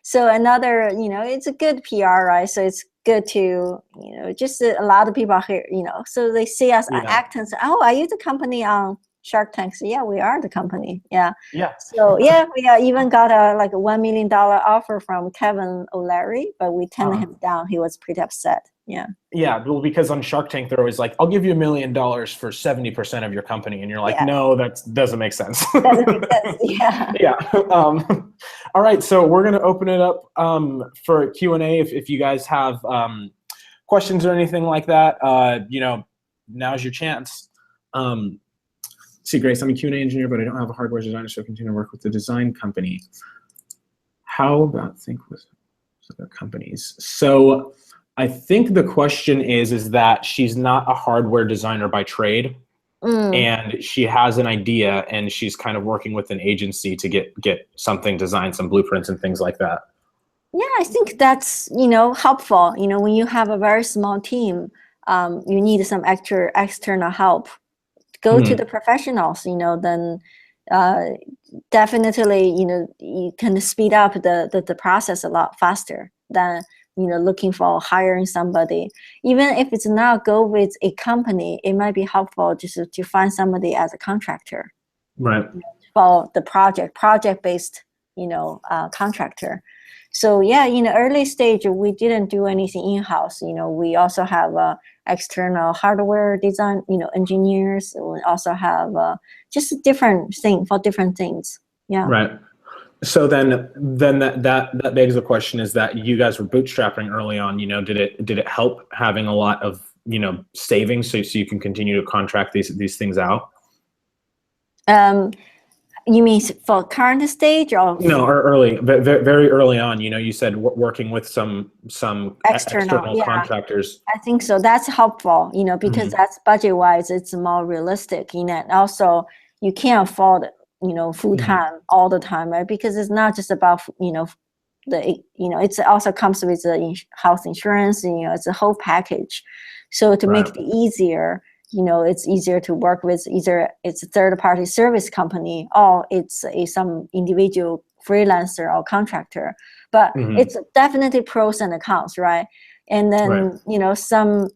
So another, it's a good PR, right? So it's good to, just a lot of people here, so they see us act and say, oh, are you the company on Shark Tank? So yeah, we are the company. Yeah. Yeah. So yeah, we even got a $1 million offer from Kevin O'Leary, but we turned him down. He was pretty upset. Yeah. Yeah. Well, because on Shark Tank, they're always like, I'll give you $1 million for 70% of your company. And you're like, no, that doesn't make sense. Doesn't make sense. Yeah. Yeah. All right. So we're going to open it up for Q&A. If you guys have questions or anything like that, now's your chance. See, Grace, I'm a Q&A engineer, but I don't have a hardware designer, so I continue to work with the design company. How about think with other companies? So I think the question is that she's not a hardware designer by trade, and she has an idea, and she's kind of working with an agency to get something designed, some blueprints and things like that. Yeah, I think that's, helpful. When you have a very small team, you need some external help. Go to the professionals, then definitely, you can speed up the process a lot faster than, looking for hiring somebody. Even if it's not go with a company, it might be helpful just to find somebody as a contractor. Right. For the project-based, contractor. So yeah, in the early stage, we didn't do anything in-house. We also have external hardware design, engineers. We also have just a different thing for different things. Yeah. Right. So then that begs the question: is that you guys were bootstrapping early on? Did it help having a lot of savings so you can continue to contract these things out? You mean for current stage or no, or early, very early on? You said working with some external contractors. I think so. That's helpful, because that's budget wise, it's more realistic. And also you can't afford, full time all the time, right? Because it's not just about it's also comes with the house insurance. It's a whole package. So to make it easier, it's easier to work with either it's a third-party service company or it's some individual freelancer or contractor. But it's definitely pros and cons, right? And then, some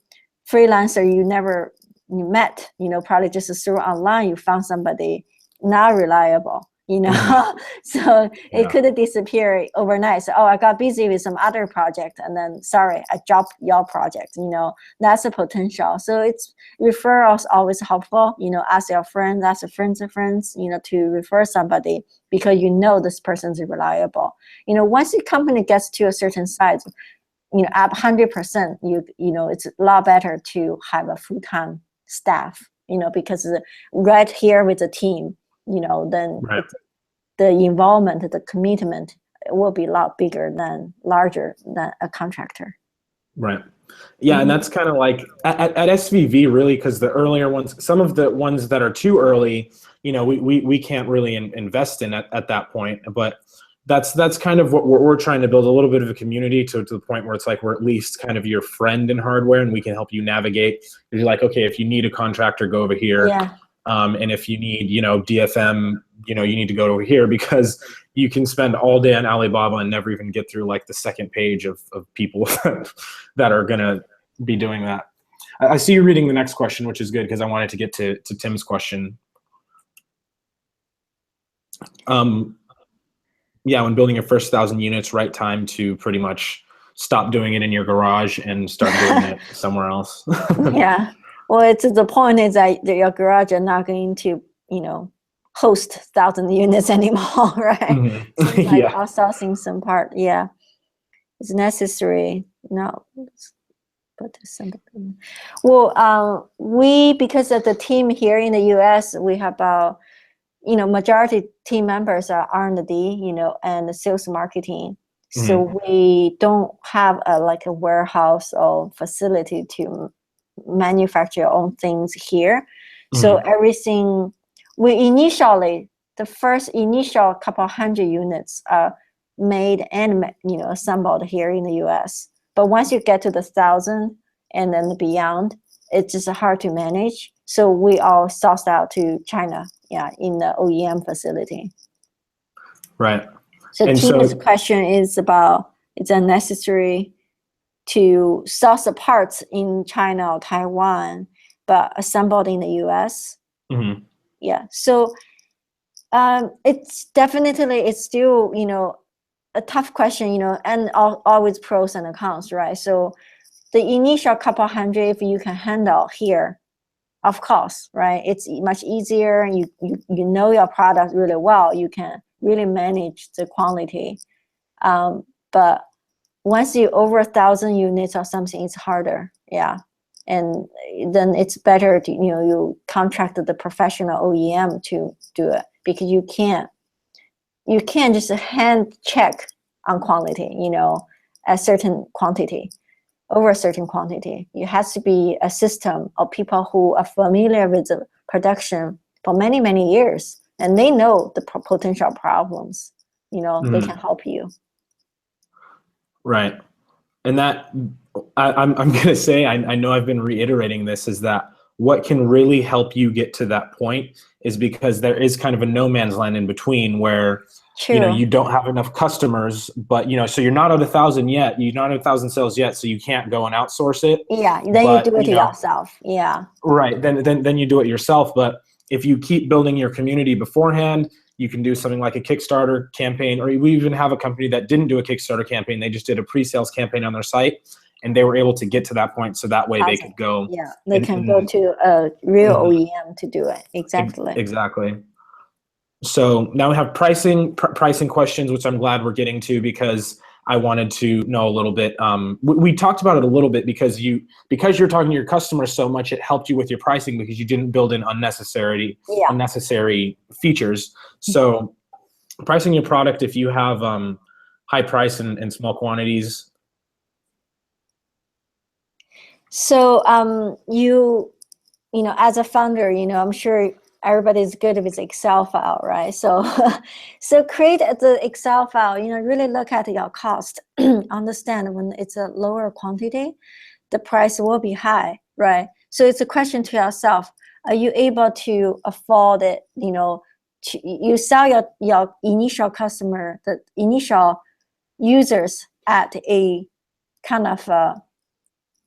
freelancer you never met, probably just through online, you found somebody not reliable. So it could disappear overnight. So, I got busy with some other project, and then sorry, I dropped your project. That's a potential. So it's referrals always helpful. Ask your friends, ask your friends of friends, to refer somebody because this person's reliable. Once the company gets to a certain size, up 100%, it's a lot better to have a full-time staff. Because right here with the team. Then the involvement, the commitment will be a lot larger than a contractor. Right. Yeah, and that's kind of like at SVV, really, because the earlier ones, some of the ones that are too early, we can't really invest in at that point. But that's kind of what we're trying to build, a little bit of a community to the point where it's like we're at least kind of your friend in hardware, and we can help you navigate. You're like, okay, if you need a contractor, go over here. Yeah. And if you need, DFM, you need to go over here, because you can spend all day on Alibaba and never even get through like the second page of people that are going to be doing that. I see you reading the next question, which is good because I wanted to get to Tim's question. Yeah, when building your first 1,000 units, right time to pretty much stop doing it in your garage and start doing it somewhere else. Yeah. Well, the point is that your garage are not going to, host 1,000 units anymore, right? So it's like outsourcing some part. Yeah, it's necessary. No, but something. Well, because of the team here in the U.S., we have about, majority team members are R&D, and sales marketing. So we don't have a warehouse or facility to manufacture your own things here. So everything the first initial couple hundred units are made and assembled here in the US. But once you get to the 1,000 and then beyond, it's just hard to manage. So we all sourced out to China, in the OEM facility. Right. So Tina's question is about, is it necessary to source the parts in China or Taiwan, but assembled in the US? Yeah. So it's still, a tough question, and always pros and cons, right? So the initial couple hundred, if you can handle here, of course, right? It's much easier. You know your product really well. You can really manage the quantity. But once you over 1,000 units or something, it's harder. Yeah. And then it's better to, you contract the professional OEM to do it, because you can't just hand check on quantity, a certain quantity. over a certain quantity. It has to be a system of people who are familiar with the production for many, many years, and they know the potential problems. They can help you. Right. And that I'm going to say, I know I've been reiterating this, is that what can really help you get to that point is because there is kind of a no man's land in between where you don't have enough customers, but so you're not at 1,000 yet. You're not at 1,000 sales yet, so you can't go and outsource it. Yeah, then you do it yourself. Yeah. Right. Then you do it yourself. But if you keep building your community beforehand, you can do something like a Kickstarter campaign, or we even have a company that didn't do a Kickstarter campaign. They just did a pre-sales campaign on their site, and they were able to get to that point. So that way they could go. Yeah, they can go to a real OEM to do it. Exactly. Exactly. So now we have pricing questions, which I'm glad we're getting to because I wanted to know a little bit. We talked about it a little bit because you're talking to your customers so much, it helped you with your pricing because you didn't build in unnecessary features. So pricing your product, if you have high price and small quantities. So as a founder, I'm sure everybody's good with Excel file, right? So create the Excel file, really look at your cost, understand when it's a lower quantity, the price will be high, right? So it's a question to yourself, are you able to afford it? You sell your initial customer, the initial users at a kind of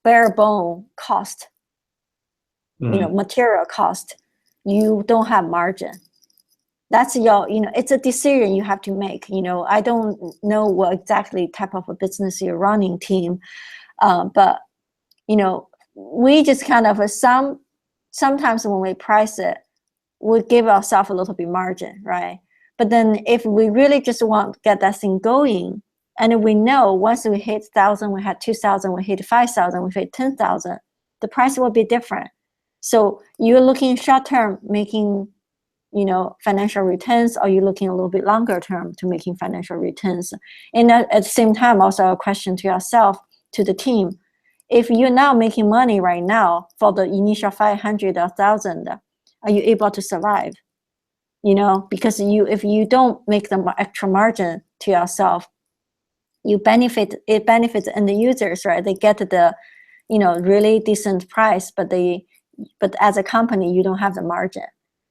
bare bone cost, material cost. You don't have margin. That's it's a decision you have to make. I don't know what exactly type of a business you're running, team, but we just kind of sometimes when we price it, we give ourselves a little bit margin, right? But then if we really just want to get that thing going, and we know once we hit 1,000, we had 2,000, we hit 5,000, we hit 10,000, the price will be different. So you're looking short term, making, financial returns, or you're looking a little bit longer term to making financial returns. And at the same time, also a question to yourself, to the team, if you're now making money right now for the initial 500 or 1,000, are you able to survive? Because if you don't make the extra margin to yourself, it benefits end users, right? They get the, really decent price, but as a company, you don't have the margin.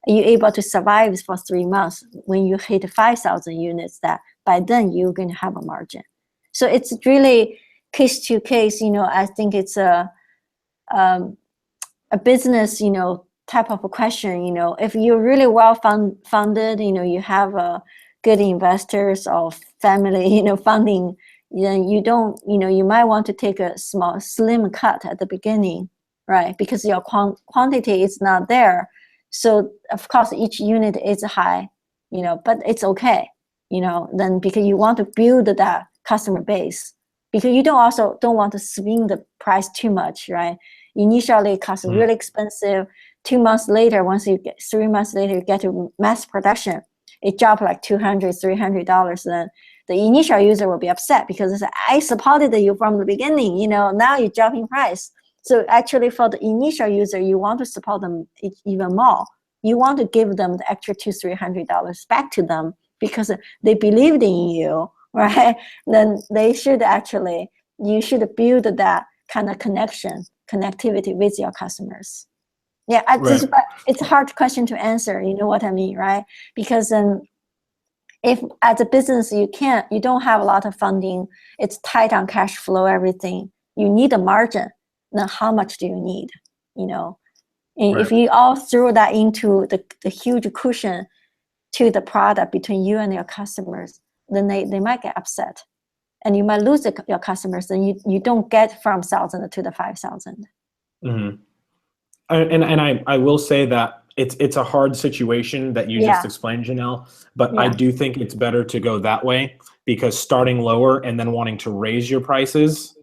Are you able to survive for 3 months when you hit 5,000 units? That by then you're going to have a margin. So it's really case to case. I think it's a business, type of a question. If you're really well funded, you have good investors or family, funding, then you don't, you might want to take a slim cut at the beginning, right? Because your quantity is not there. So of course each unit is high, but it's okay, then because you want to build that customer base, because you don't want to swing the price too much, right? Initially it costs really expensive. 2 months later, 3 months later, you get to mass production, it dropped like $200, $300. Then the initial user will be upset because I supported you from the beginning, now you're dropping price. So actually for the initial user, you want to support them even more. You want to give them the extra $200, $300 back to them because they believed in you, right? Then you should build that kind of connectivity with your customers. Yeah, right. It's a hard question to answer, you know what I mean, right? Because if as a business you don't have a lot of funding, it's tight on cash flow, everything, you need a margin. Then how much do you need? And right. If you all throw that into the huge cushion to the product between you and your customers, then they might get upset, and you might lose your customers, and you don't get from 1,000 to the 5,000. Mm-hmm. And I will say that it's a hard situation that you just explained, Janelle, but I do think it's better to go that way, because starting lower and then wanting to raise your prices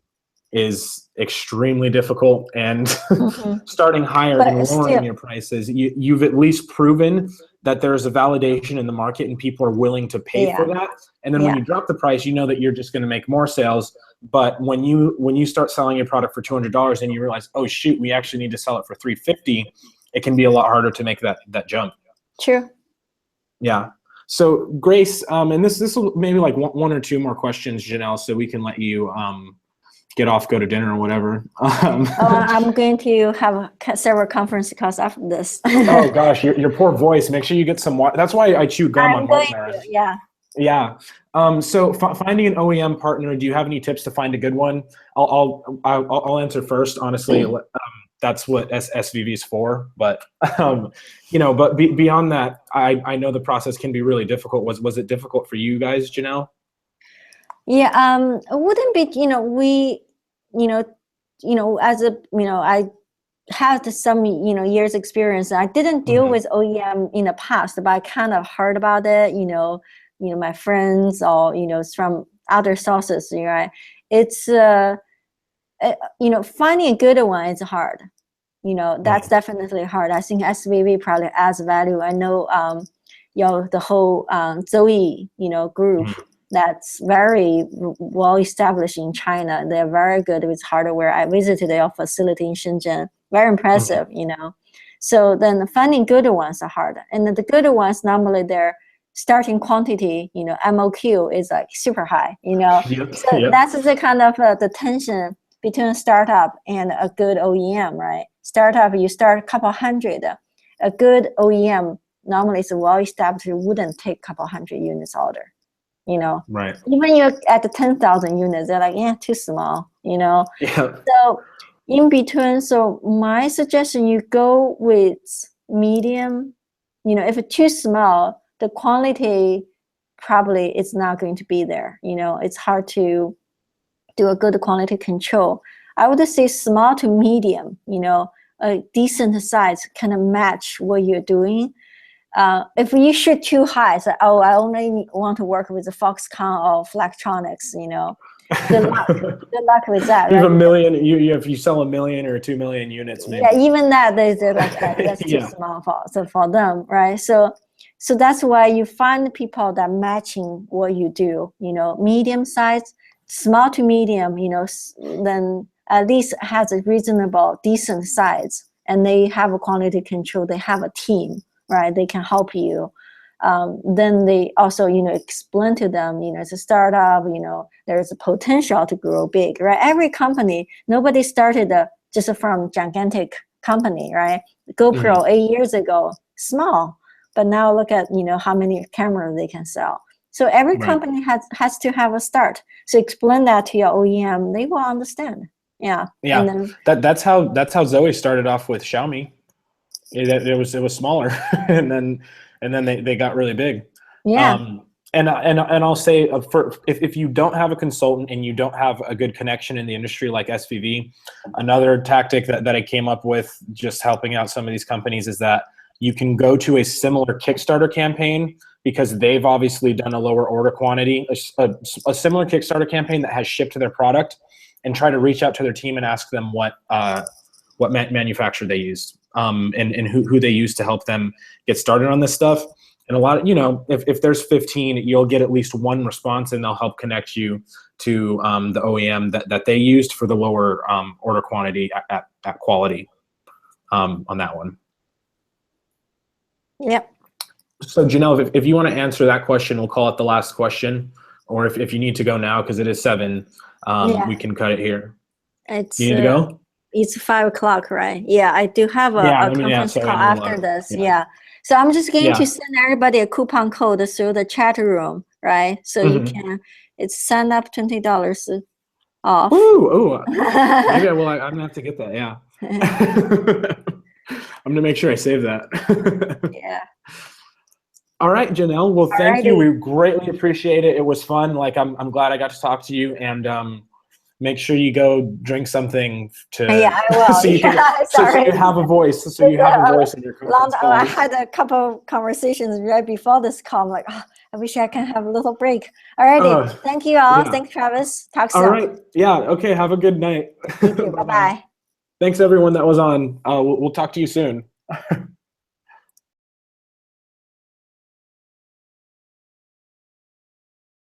is extremely difficult, and Mhm. starting higher But and lowering still, your prices, you've at least proven that there's a validation in the market and people are willing to pay for yeah, that. And then when yeah, you drop the price, you know that you're just going to make more sales. But when you start selling your product for $200 and you realize, oh shoot, we actually need to sell it for $350, it can be a lot harder to make that jump. true. Yeah. So Grace, and this will maybe like one or two more questions, Janelle, so we can let you get off, go to dinner or whatever. I'm going to have several conference calls after this. Oh gosh, your poor voice. Make sure you get some water. That's why I chew gum I'm on going Martin. to, yeah. Yeah. So finding an OEM partner, do you have any tips to find a good one? I'll answer first. Honestly, that's what SVV is for. But but beyond that, I know the process can be really difficult. Was it difficult for you guys, Janelle? Yeah, it wouldn't be, as a, I had some, years experience. I didn't deal with OEM in the past, but I kind of heard about it, my friends or, from other sources, right? It's, finding a good one is hard. That's definitely hard. I think SVV probably adds value. I know, the whole Zoe, group that's very well established in China. They're very good with hardware. I visited their facility in Shenzhen. Very impressive, So then finding good ones are hard. And the good ones, normally their starting quantity, MOQ is like super high, Yep. So that's the kind of the tension between a startup and a good OEM, right? Startup, you start a couple hundred. A good OEM normally is well established, wouldn't take a couple hundred units order, Right. Even you're at the 10,000 units, they're like, yeah, too small, Yeah. So in between, so my suggestion, you go with medium, if it's too small, the quality probably is not going to be there. It's hard to do a good quality control. I would say small to medium, a decent size kind of match what you're doing. If you shoot too high, so I only want to work with the Foxconn or Flextronics, good luck. Good luck with that. You have right? a million. If you sell 1 million or 2 million units, maybe. Yeah, even that they're like that's too small for them, right? So that's why you find people that matching what you do. Medium size, small to medium. Then at least has a reasonable, decent size, and they have a quality control. They have a team, right? They can help you. Then they also, explain to them, it's a startup, there's a potential to grow big, right? Every company, nobody started just from gigantic company, right? GoPro 8 years ago, small, but now look at, how many cameras they can sell. So every company has to have a start. So explain that to your OEM, they will understand. Yeah. Yeah. And then, That's how Zoe started off with Xiaomi. It was smaller, and then they got really big. yeah. And I'll say if you don't have a consultant and you don't have a good connection in the industry like SVV, another tactic that I came up with just helping out some of these companies is that you can go to a similar Kickstarter campaign, because they've obviously done a lower order quantity, a similar Kickstarter campaign that has shipped to their product, and try to reach out to their team and ask them what manufacturer they used, and who they used to help them get started on this stuff. And a lot of, if there's 15, you'll get at least one response, and they'll help connect you to the OEM that they used for the lower order quantity at quality on that one. Yep. So Janelle, if you want to answer that question, we'll call it the last question. Or if you need to go now, because it is 7, we can cut it here. It's, you need to go? It's 5 o'clock, right? Yeah, I do have a conference call after this. Yeah. So I'm just going to send everybody a coupon code through the chat room, right? So you can, it's sign up $20 off. Ooh, maybe I will. I'm gonna have to get that. Yeah. I'm gonna make sure I save that. Yeah. All right, Janelle. Well, thank you. We greatly appreciate it. It was fun. Like, I'm glad I got to talk to you, and make sure you go drink something to. Yeah, I will. so you have a voice. So you have a voice in your conference call. I had a couple conversations right before this call. I'm like, I wish I can have a little break. Alrighty, thank you all. yeah. Thanks, Travis. Talk soon. All right. Yeah. Okay. Have a good night. You too. Bye-bye. Thanks everyone that was on. We'll talk to you soon.